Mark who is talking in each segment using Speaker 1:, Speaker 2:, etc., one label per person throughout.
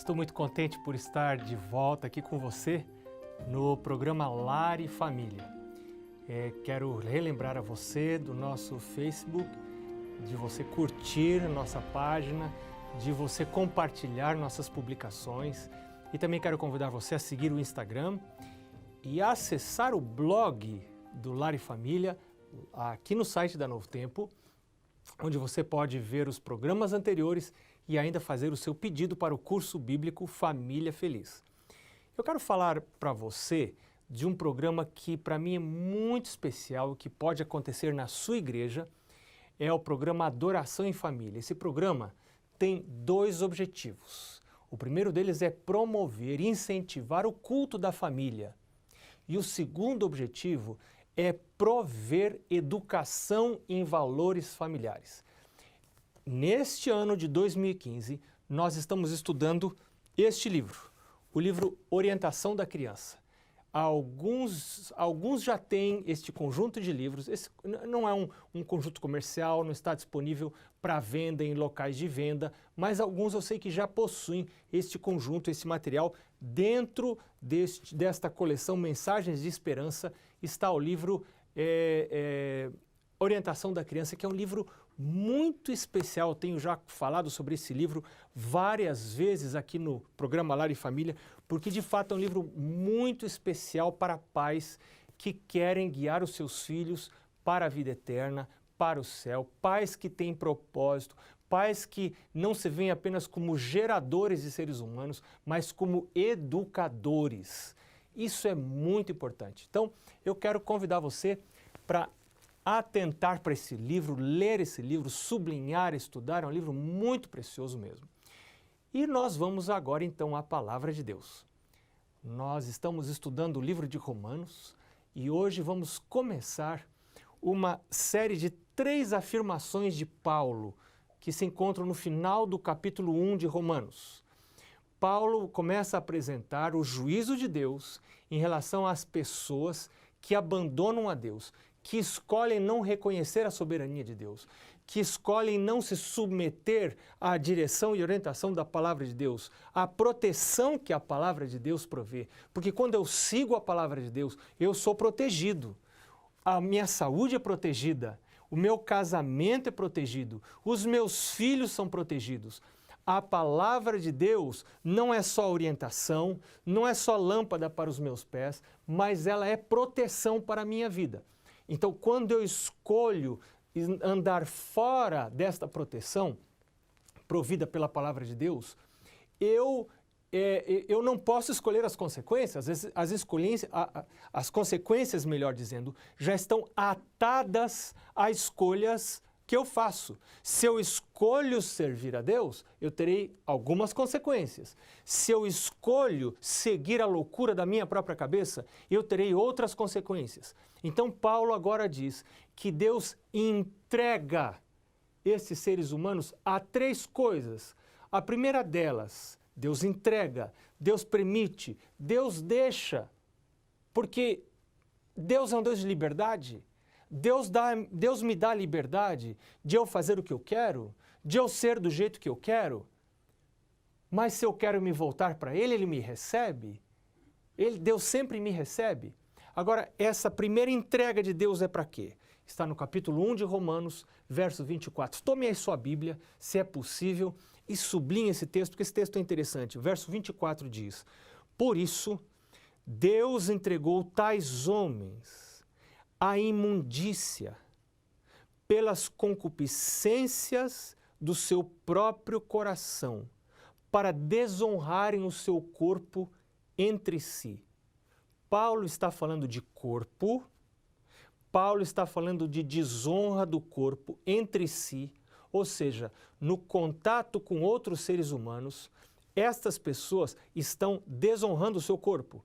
Speaker 1: Estou muito contente por estar de volta aqui com você no programa Lar e Família. Quero relembrar a você do nosso Facebook, de você curtir nossa página, de você compartilhar nossas publicações e também quero convidar você a seguir o Instagram e acessar o blog do Lar e Família aqui no site da Novo Tempo, onde você pode ver os programas anteriores e ainda fazer o seu pedido para o curso bíblico Família Feliz. Eu quero falar para você de um programa que para mim é muito especial, que pode acontecer na sua igreja, é o programa Adoração em Família. Esse programa tem dois objetivos. O primeiro deles é promover e incentivar o culto da família. E o segundo objetivo é prover educação em valores familiares. Neste ano de 2015, nós estamos estudando este livro, o livro Orientação da Criança. Alguns já têm este conjunto de livros. Esse não é um conjunto comercial, não está disponível para venda em locais de venda, mas alguns eu sei que já possuem este conjunto, esse material. Dentro desta coleção Mensagens de Esperança está o livro Orientação da Criança, que é um livro muito especial. Eu tenho já falado sobre esse livro várias vezes aqui no programa Lar e Família, porque de fato é um livro muito especial para pais que querem guiar os seus filhos para a vida eterna, para o céu, pais que têm propósito, pais que não se veem apenas como geradores de seres humanos, mas como educadores. Isso é muito importante. Então, eu quero convidar você para atentar para esse livro, ler esse livro, sublinhar, estudar. É um livro muito precioso mesmo. E nós vamos agora então à Palavra de Deus. Nós estamos estudando o livro de Romanos e hoje vamos começar uma série de 3 afirmações de Paulo que se encontram no final do capítulo 1 de Romanos. Paulo começa a apresentar o juízo de Deus em relação às pessoas que abandonam a Deus, que escolhem não reconhecer a soberania de Deus, que escolhem não se submeter à direção e orientação da palavra de Deus, à proteção que a palavra de Deus provê. Porque quando eu sigo a palavra de Deus, eu sou protegido. A minha saúde é protegida, o meu casamento é protegido, os meus filhos são protegidos. A palavra de Deus não é só orientação, não é só lâmpada para os meus pés, mas ela é proteção para a minha vida. Então, quando eu escolho andar fora desta proteção provida pela palavra de Deus, eu não posso escolher as consequências. As consequências, melhor dizendo, já estão atadas a escolhas que eu faço. Se eu escolho servir a Deus, eu terei algumas consequências. Se eu escolho seguir a loucura da minha própria cabeça, eu terei outras consequências. Então Paulo agora diz que Deus entrega esses seres humanos a 3 coisas. A primeira delas, Deus entrega, Deus permite, Deus deixa, porque Deus é um Deus de liberdade. Deus me dá a liberdade de eu fazer o que eu quero, de eu ser do jeito que eu quero, mas se eu quero me voltar para Ele, Ele me recebe. Deus sempre me recebe. Agora, essa primeira entrega de Deus é para quê? Está no capítulo 1 de Romanos, verso 24. Tome aí sua Bíblia, se é possível, e sublinhe esse texto, porque esse texto é interessante. O verso 24 diz: por isso, Deus entregou tais homens à imundícia pelas concupiscências do seu próprio coração, para desonrarem o seu corpo entre si. Paulo está falando de corpo, Paulo está falando de desonra do corpo entre si, ou seja, no contato com outros seres humanos, estas pessoas estão desonrando o seu corpo.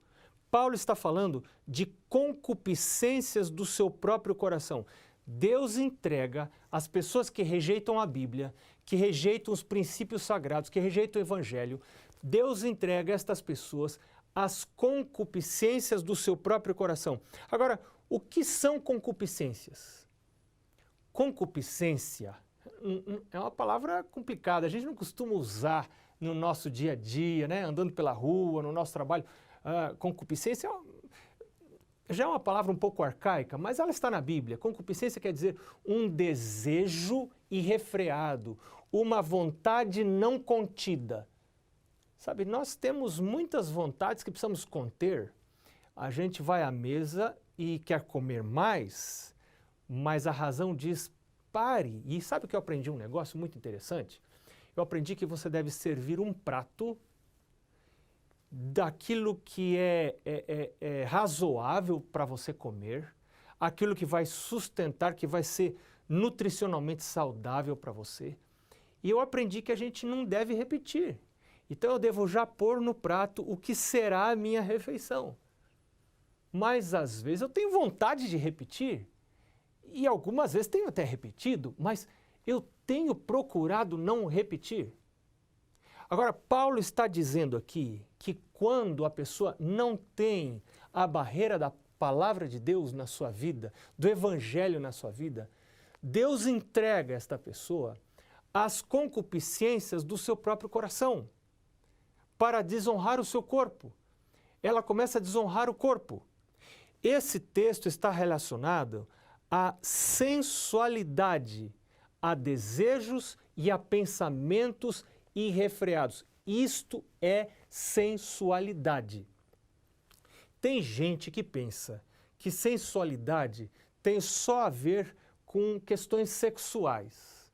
Speaker 1: Paulo está falando de concupiscências do seu próprio coração. Deus entrega as pessoas que rejeitam a Bíblia, que rejeitam os princípios sagrados, que rejeitam o Evangelho, Deus entrega estas pessoas as concupiscências do seu próprio coração. Agora, o que são concupiscências? Concupiscência é uma palavra complicada, a gente não costuma usar no nosso dia a dia, né? Andando pela rua, no nosso trabalho. Concupiscência já é uma palavra um pouco arcaica, mas ela está na Bíblia. Concupiscência quer dizer um desejo irrefreado, uma vontade não contida. Sabe, nós temos muitas vontades que precisamos conter. A gente vai à mesa e quer comer mais, mas a razão diz pare. E sabe o que eu aprendi? Um negócio muito interessante? Eu aprendi que você deve servir um prato daquilo que é razoável para você comer, aquilo que vai sustentar, que vai ser nutricionalmente saudável para você. E eu aprendi que a gente não deve repetir. Então eu devo já pôr no prato o que será a minha refeição. Mas às vezes eu tenho vontade de repetir, e algumas vezes tenho até repetido, mas eu tenho procurado não repetir. Agora, Paulo está dizendo aqui que quando a pessoa não tem a barreira da palavra de Deus na sua vida, do evangelho na sua vida, Deus entrega esta pessoa às concupiscências do seu próprio coração, para desonrar o seu corpo. Ela começa a desonrar o corpo. Esse texto está relacionado à sensualidade, a desejos e a pensamentos irrefreados. Isto é sensualidade. Tem gente que pensa que sensualidade tem só a ver com questões sexuais,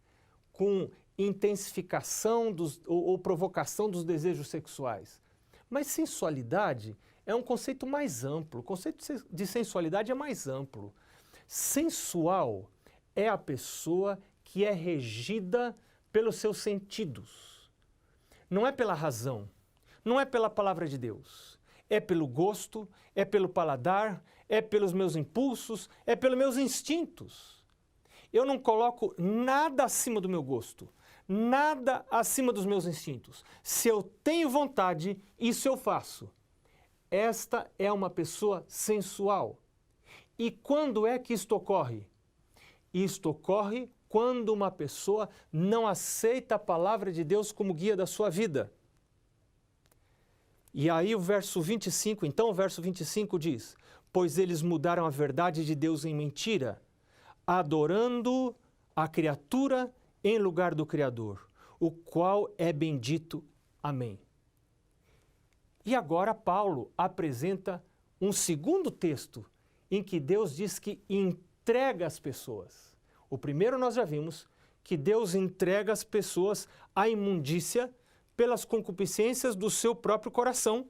Speaker 1: com intensificação ou provocação dos desejos sexuais. Mas sensualidade é um conceito mais amplo. O conceito de sensualidade é mais amplo. Sensual é a pessoa que é regida pelos seus sentidos. Não é pela razão, não é pela palavra de Deus. É pelo gosto, é pelo paladar, é pelos meus impulsos, é pelos meus instintos. Eu não coloco nada acima do meu gosto, nada acima dos meus instintos. Se eu tenho vontade, isso eu faço. Esta é uma pessoa sensual. E quando é que isto ocorre? Isto ocorre quando uma pessoa não aceita a palavra de Deus como guia da sua vida. E aí o verso 25 diz: pois eles mudaram a verdade de Deus em mentira, adorando a criatura em lugar do Criador, o qual é bendito. Amém. E agora Paulo apresenta um segundo texto em que Deus diz que entrega as pessoas. O primeiro nós já vimos, que Deus entrega as pessoas à imundícia pelas concupiscências do seu próprio coração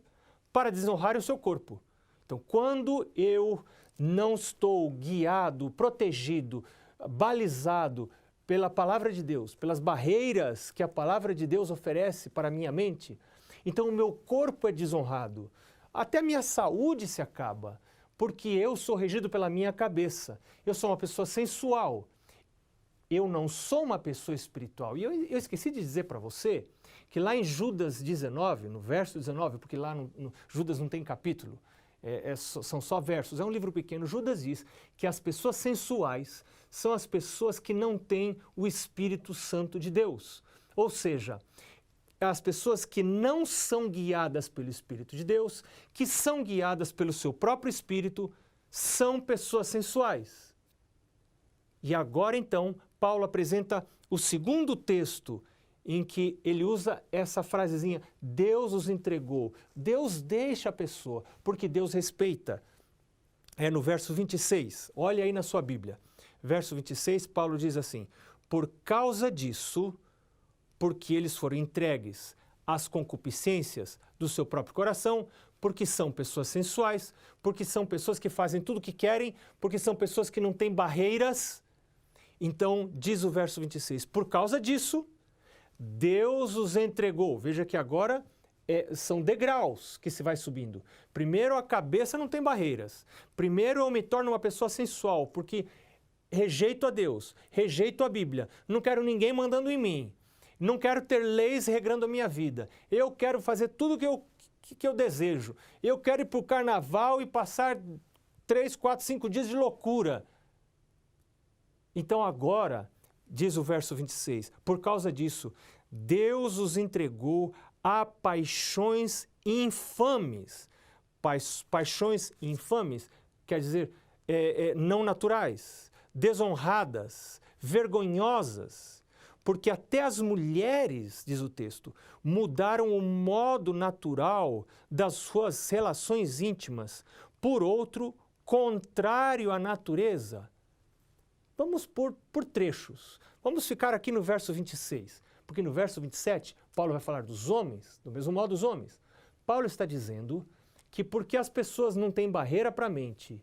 Speaker 1: para desonrar o seu corpo. Então, quando eu não estou guiado, protegido, balizado pela palavra de Deus, pelas barreiras que a palavra de Deus oferece para a minha mente, então o meu corpo é desonrado. Até a minha saúde se acaba, porque eu sou regido pela minha cabeça. Eu sou uma pessoa sensual. Eu não sou uma pessoa espiritual. E eu esqueci de dizer para você que lá em Judas 19, no verso 19, porque lá no Judas não tem capítulo, são só versos, é um livro pequeno, Judas diz que as pessoas sensuais são as pessoas que não têm o Espírito Santo de Deus. Ou seja, as pessoas que não são guiadas pelo Espírito de Deus, que são guiadas pelo seu próprio Espírito, são pessoas sensuais. E agora então, Paulo apresenta o segundo texto em que ele usa essa frasezinha, Deus os entregou. Deus deixa a pessoa, porque Deus respeita. É no verso 26, olha aí na sua Bíblia. Verso 26, Paulo diz assim, por causa disso, porque eles foram entregues às concupiscências do seu próprio coração, porque são pessoas sensuais, porque são pessoas que fazem tudo o que querem, porque são pessoas que não têm barreiras. Então, diz o verso 26, por causa disso, Deus os entregou. Veja que agora são degraus que se vai subindo. Primeiro, a cabeça não tem barreiras. Primeiro, eu me torno uma pessoa sensual, porque rejeito a Deus, rejeito a Bíblia, não quero ninguém mandando em mim, não quero ter leis regrando a minha vida. Eu quero fazer tudo que eu desejo. Eu quero ir para o carnaval e passar 3, 4, 5 dias de loucura. Então agora, diz o verso 26, por causa disso, Deus os entregou há paixões infames. Paixões infames quer dizer não naturais, desonradas, vergonhosas, porque até as mulheres, diz o texto, mudaram o modo natural das suas relações íntimas por outro contrário à natureza. Vamos por trechos. Vamos ficar aqui no verso 26, porque no verso 27, Paulo vai falar dos homens, do mesmo modo os homens. Paulo está dizendo que porque as pessoas não têm barreira para a mente,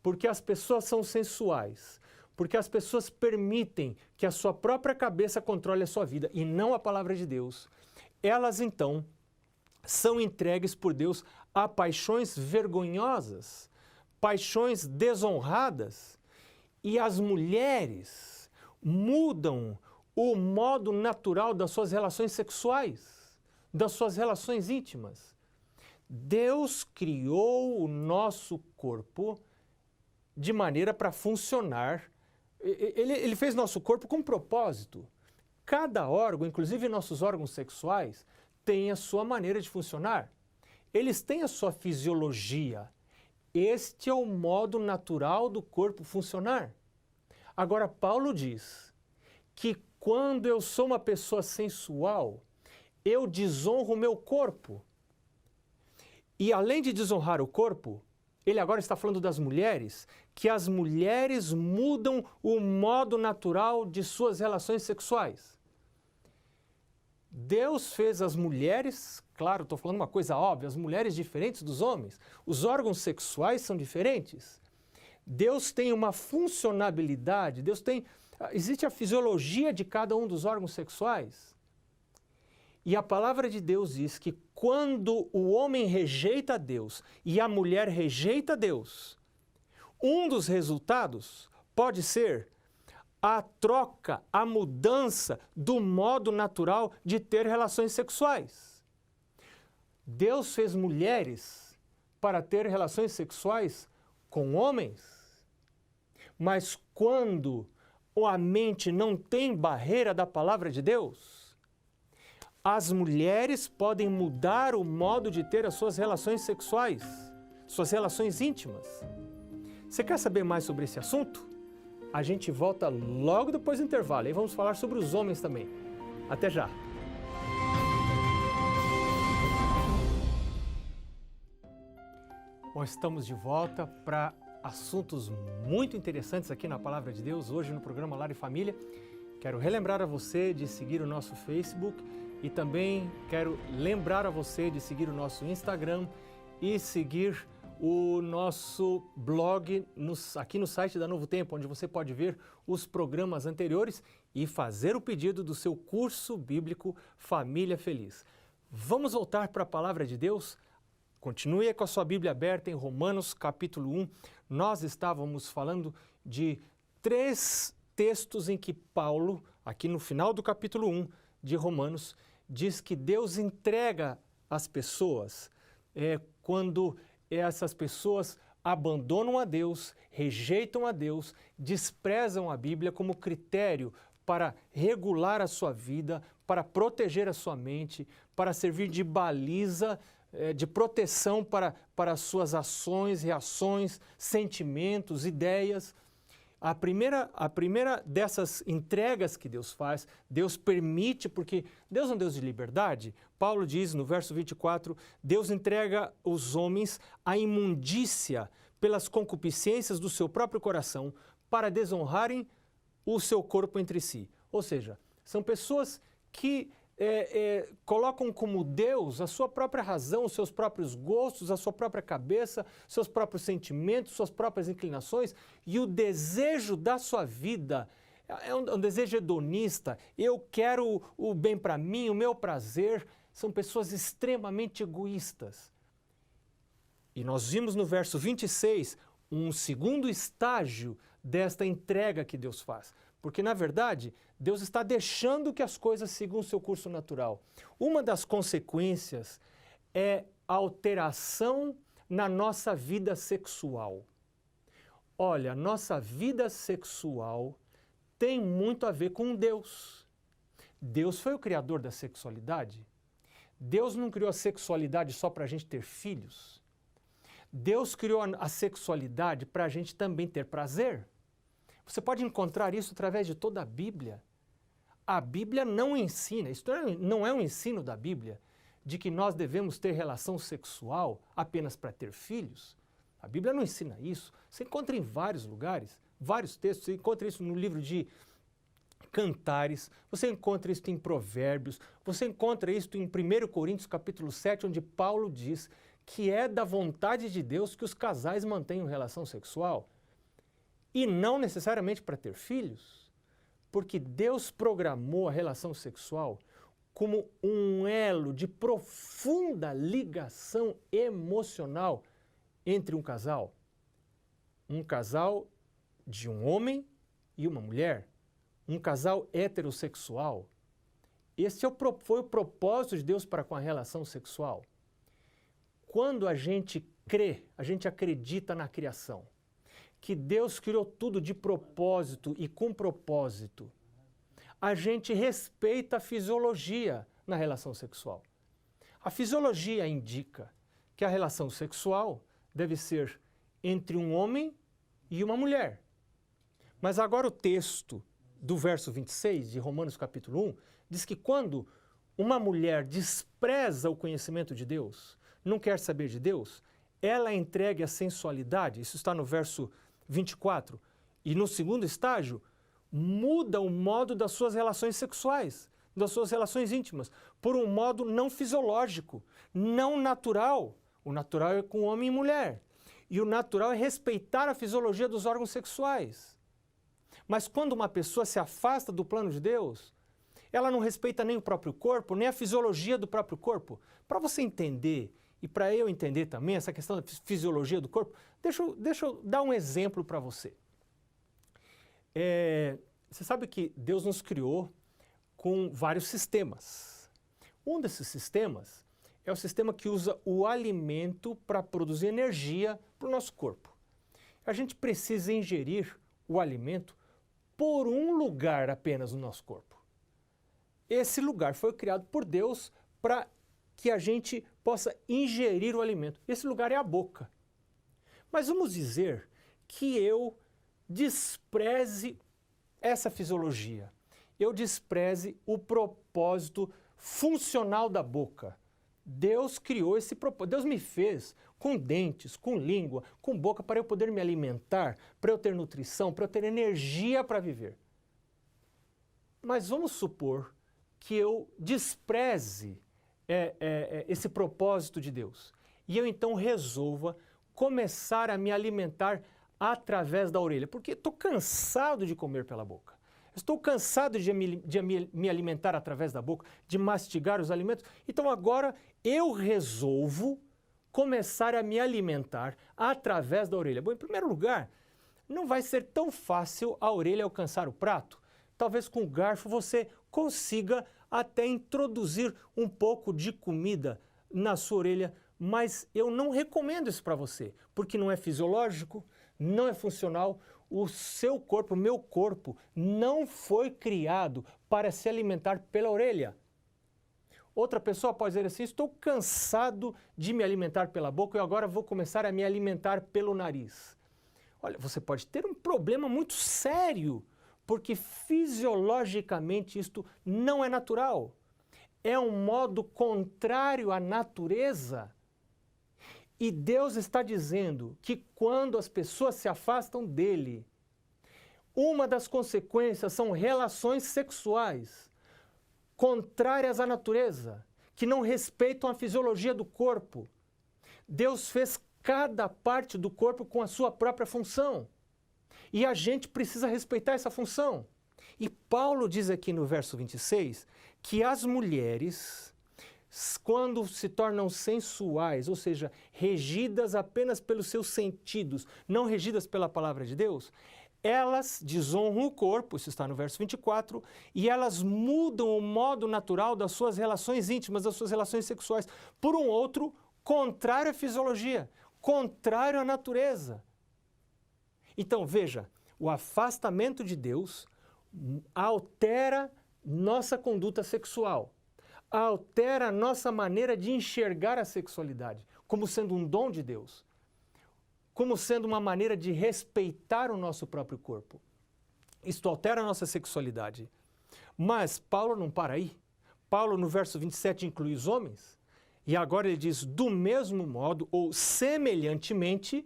Speaker 1: porque as pessoas são sensuais, porque as pessoas permitem que a sua própria cabeça controle a sua vida e não a palavra de Deus, elas então são entregues por Deus a paixões vergonhosas, paixões desonradas, e as mulheres mudam o modo natural das suas relações sexuais, das suas relações íntimas. Deus criou o nosso corpo de maneira para funcionar. Ele fez nosso corpo com um propósito. Cada órgão, inclusive nossos órgãos sexuais, tem a sua maneira de funcionar. Eles têm a sua fisiologia. Este é o modo natural do corpo funcionar. Agora, Paulo diz que quando eu sou uma pessoa sensual, eu desonro o meu corpo. E além de desonrar o corpo, ele agora está falando das mulheres, que as mulheres mudam o modo natural de suas relações sexuais. Deus fez as mulheres, claro, estou falando uma coisa óbvia, as mulheres diferentes dos homens. Os órgãos sexuais são diferentes. Deus tem uma funcionabilidade, existe a fisiologia de cada um dos órgãos sexuais. E a palavra de Deus diz que quando o homem rejeita Deus e a mulher rejeita Deus, um dos resultados pode ser a troca, a mudança do modo natural de ter relações sexuais. Deus fez mulheres para ter relações sexuais com homens, mas quando a mente não tem barreira da palavra de Deus, as mulheres podem mudar o modo de ter as suas relações sexuais, suas relações íntimas. Você quer saber mais sobre esse assunto? A gente volta logo depois do intervalo e vamos falar sobre os homens também. Até já! Bom, estamos de volta para assuntos muito interessantes aqui na Palavra de Deus, hoje no programa Lar e Família. Quero relembrar a você de seguir o nosso Facebook e também quero lembrar a você de seguir o nosso Instagram e seguir o nosso blog aqui no site da Novo Tempo, onde você pode ver os programas anteriores e fazer o pedido do seu curso bíblico Família Feliz. Vamos voltar para a Palavra de Deus? Continue com a sua Bíblia aberta em Romanos capítulo 1. Nós estávamos falando de 3 textos em que Paulo, aqui no final do capítulo 1 de Romanos, diz que Deus entrega as pessoas quando essas pessoas abandonam a Deus, rejeitam a Deus, desprezam a Bíblia como critério para regular a sua vida, para proteger a sua mente, para servir de baliza, de proteção para as suas ações, reações, sentimentos, ideias. A primeira dessas entregas que Deus faz, Deus permite, porque Deus é um Deus de liberdade. Paulo diz no verso 24, Deus entrega os homens à imundícia pelas concupiscências do seu próprio coração para desonrarem o seu corpo entre si. Ou seja, são pessoas que colocam como Deus a sua própria razão, os seus próprios gostos, a sua própria cabeça, seus próprios sentimentos, suas próprias inclinações, e o desejo da sua vida é um desejo hedonista. Eu quero o bem para mim, o meu prazer. São pessoas extremamente egoístas. E nós vimos no verso 26 um segundo estágio desta entrega que Deus faz. Porque, na verdade, Deus está deixando que as coisas sigam o seu curso natural. Uma das consequências é a alteração na nossa vida sexual. Olha, nossa vida sexual tem muito a ver com Deus. Deus foi o criador da sexualidade. Deus não criou a sexualidade só para a gente ter filhos. Deus criou a sexualidade para a gente também ter prazer. Você pode encontrar isso através de toda a Bíblia. A Bíblia não ensina, isso não é um ensino da Bíblia, de que nós devemos ter relação sexual apenas para ter filhos. A Bíblia não ensina isso. Você encontra em vários lugares, vários textos, você encontra isso no livro de Cantares, você encontra isso em Provérbios, você encontra isso em 1 Coríntios capítulo 7, onde Paulo diz que é da vontade de Deus que os casais mantenham relação sexual. E não necessariamente para ter filhos, porque Deus programou a relação sexual como um elo de profunda ligação emocional entre um casal de um homem e uma mulher, um casal heterossexual. Esse foi o propósito de Deus para com a relação sexual. Quando a gente crê, a gente acredita na criação, que Deus criou tudo de propósito e com propósito, a gente respeita a fisiologia na relação sexual. A fisiologia indica que a relação sexual deve ser entre um homem e uma mulher. Mas agora o texto do verso 26 de Romanos capítulo 1 diz que quando uma mulher despreza o conhecimento de Deus, não quer saber de Deus, ela entregue a sensualidade, isso está no verso 24, e no segundo estágio, muda o modo das suas relações sexuais, das suas relações íntimas, por um modo não fisiológico, não natural. O natural é com homem e mulher. E o natural é respeitar a fisiologia dos órgãos sexuais. Mas quando uma pessoa se afasta do plano de Deus, ela não respeita nem o próprio corpo, nem a fisiologia do próprio corpo. Para você entender, e para eu entender também essa questão da fisiologia do corpo, deixa eu dar um exemplo para você. Você sabe que Deus nos criou com vários sistemas. Um desses sistemas é o sistema que usa o alimento para produzir energia para o nosso corpo. A gente precisa ingerir o alimento por um lugar apenas no nosso corpo. Esse lugar foi criado por Deus para que a gente possa ingerir o alimento. Esse lugar é a boca. Mas vamos dizer que eu despreze essa fisiologia. Eu despreze o propósito funcional da boca. Deus criou esse propósito. Deus me fez com dentes, com língua, com boca para eu poder me alimentar, para eu ter nutrição, para eu ter energia para viver. Mas vamos supor que eu despreze esse propósito de Deus e eu então resolva começar a me alimentar através da orelha, porque estou cansado de comer pela boca. Estou cansado de me alimentar através da boca, de mastigar os alimentos. Então agora eu resolvo começar a me alimentar através da orelha. Bom, em primeiro lugar, não vai ser tão fácil a orelha alcançar o prato. Talvez com o garfo você consiga até introduzir um pouco de comida na sua orelha, mas eu não recomendo isso para você, porque não é fisiológico, não é funcional. O seu corpo, o meu corpo, não foi criado para se alimentar pela orelha. Outra pessoa pode dizer assim, estou cansado de me alimentar pela boca e agora vou começar a me alimentar pelo nariz. Olha, você pode ter um problema muito sério, porque fisiologicamente isto não é natural. É um modo contrário à natureza. E Deus está dizendo que quando as pessoas se afastam dele, uma das consequências são relações sexuais contrárias à natureza, que não respeitam a fisiologia do corpo. Deus fez cada parte do corpo com a sua própria função. E a gente precisa respeitar essa função. E Paulo diz aqui no verso 26 que as mulheres, quando se tornam sensuais, ou seja, regidas apenas pelos seus sentidos, não regidas pela palavra de Deus, elas desonram o corpo, isso está no verso 24, e elas mudam o modo natural das suas relações íntimas, das suas relações sexuais, por um outro contrário à fisiologia, contrário à natureza. Então, veja, o afastamento de Deus altera nossa conduta sexual, altera a nossa maneira de enxergar a sexualidade como sendo um dom de Deus, como sendo uma maneira de respeitar o nosso próprio corpo. Isto altera a nossa sexualidade. Mas Paulo não para aí. Paulo, no verso 27, inclui os homens, e agora ele diz, do mesmo modo, ou semelhantemente,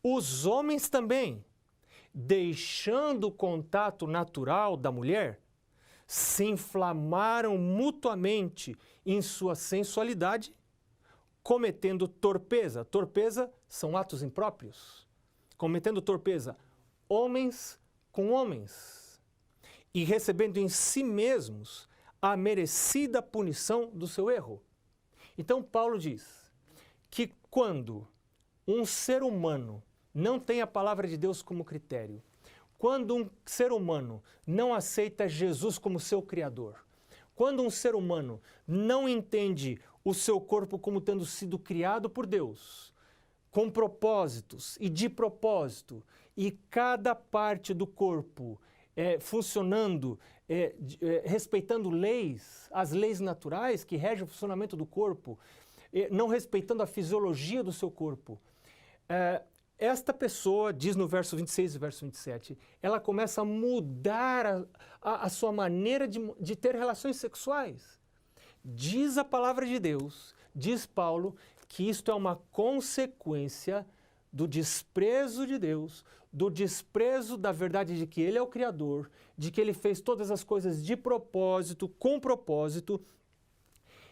Speaker 1: os homens também, deixando o contato natural da mulher, se inflamaram mutuamente em sua sensualidade, cometendo torpeza. Torpeza são atos impróprios. Cometendo torpeza, homens com homens, e recebendo em si mesmos a merecida punição do seu erro. Então Paulo diz que quando um ser humano não tem a palavra de Deus como critério, quando um ser humano não aceita Jesus como seu Criador, quando um ser humano não entende o seu corpo como tendo sido criado por Deus, com propósitos e de propósito, e cada parte do corpo funcionando, respeitando leis, as leis naturais que regem o funcionamento do corpo, não respeitando a fisiologia do seu corpo, esta pessoa, diz no verso 26 e verso 27, ela começa a mudar a sua maneira de ter relações sexuais. Diz a palavra de Deus, diz Paulo, que isto é uma consequência do desprezo de Deus, do desprezo da verdade de que Ele é o Criador, de que Ele fez todas as coisas de propósito, com propósito,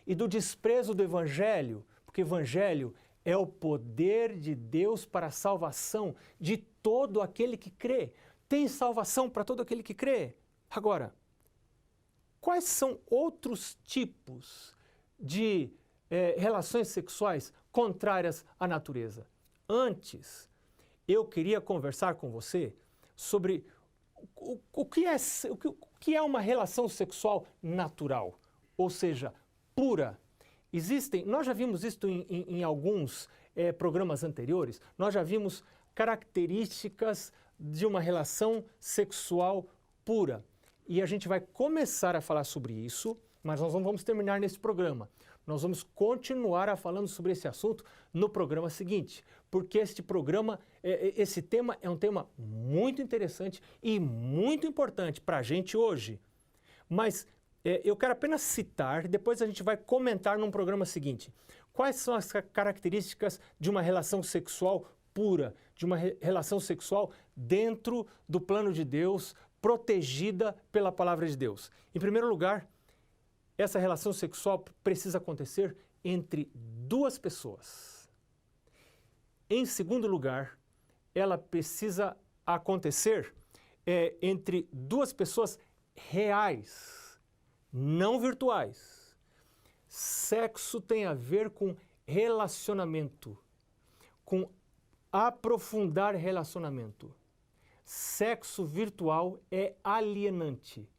Speaker 1: e do desprezo do Evangelho, porque o Evangelho é o poder de Deus para a salvação de todo aquele que crê. Tem salvação para todo aquele que crê. Agora, quais são outros tipos de relações sexuais contrárias à natureza? Antes, eu queria conversar com você sobre o que é uma relação sexual natural, ou seja, pura. Nós já vimos isso em alguns programas anteriores, nós já vimos características de uma relação sexual pura. E a gente vai começar a falar sobre isso, mas nós não vamos terminar nesse programa. Nós vamos continuar a falando sobre esse assunto no programa seguinte, porque esse tema é um tema muito interessante e muito importante para a gente hoje. Mas eu quero apenas citar, depois a gente vai comentar num programa seguinte. Quais são as características de uma relação sexual pura, de uma relação sexual dentro do plano de Deus, protegida pela palavra de Deus? Em primeiro lugar, essa relação sexual precisa acontecer entre duas pessoas. Em segundo lugar, ela precisa acontecer entre duas pessoas reais, não virtuais. Sexo tem a ver com relacionamento, com aprofundar relacionamento. Sexo virtual é alienante.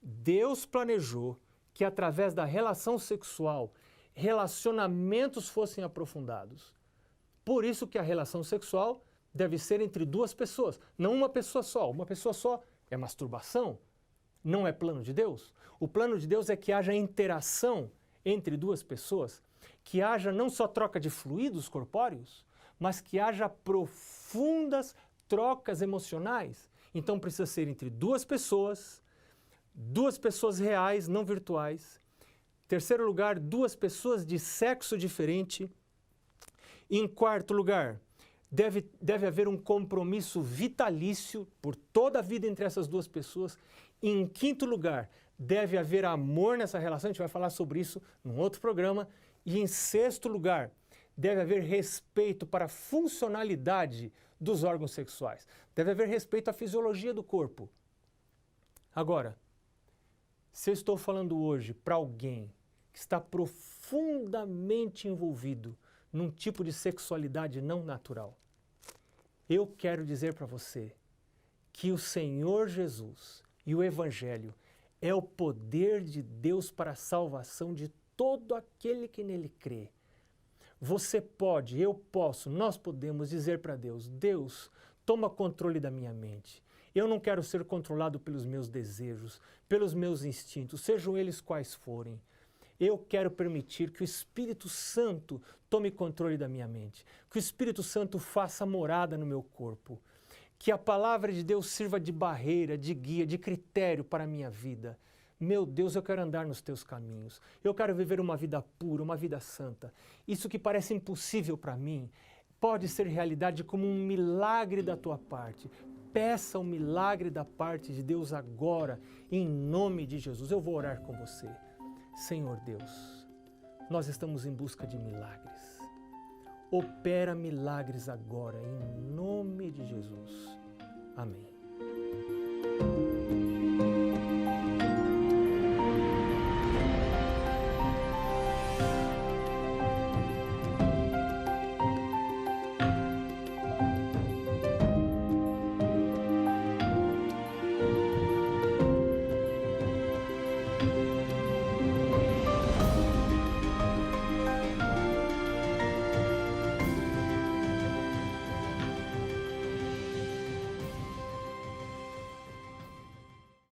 Speaker 1: Deus planejou que através da relação sexual, relacionamentos fossem aprofundados. Por isso que a relação sexual deve ser entre duas pessoas, não uma pessoa só. Uma pessoa só é masturbação, não é plano de Deus. O plano de Deus é que haja interação entre duas pessoas, que haja não só troca de fluidos corpóreos, mas que haja profundas trocas emocionais. Então precisa ser entre duas pessoas reais, não virtuais. Terceiro lugar, duas pessoas de sexo diferente. Em quarto lugar, deve haver um compromisso vitalício por toda a vida entre essas duas pessoas. Em quinto lugar, deve haver amor nessa relação, a gente vai falar sobre isso num outro programa. E em sexto lugar, deve haver respeito para a funcionalidade dos órgãos sexuais. Deve haver respeito à fisiologia do corpo. Agora, se eu estou falando hoje para alguém que está profundamente envolvido num tipo de sexualidade não natural, eu quero dizer para você que o Senhor Jesus e o Evangelho é o poder de Deus para a salvação de todo aquele que nele crê. Você pode, eu posso, nós podemos dizer para Deus: Deus, toma controle da minha mente. Eu não quero ser controlado pelos meus desejos, pelos meus instintos, sejam eles quais forem. Eu quero permitir que o Espírito Santo tome controle da minha mente, que o Espírito Santo faça morada no meu corpo, que a palavra de Deus sirva de barreira, de guia, de critério para a minha vida. Meu Deus, eu quero andar nos teus caminhos, eu quero viver uma vida pura, uma vida santa. Isso que parece impossível para mim pode ser realidade como um milagre da tua parte. Peça o milagre da parte de Deus agora, em nome de Jesus. Eu vou orar com você. Senhor Deus, nós estamos em busca de milagres. Opera milagres agora, em nome de Jesus. Amém.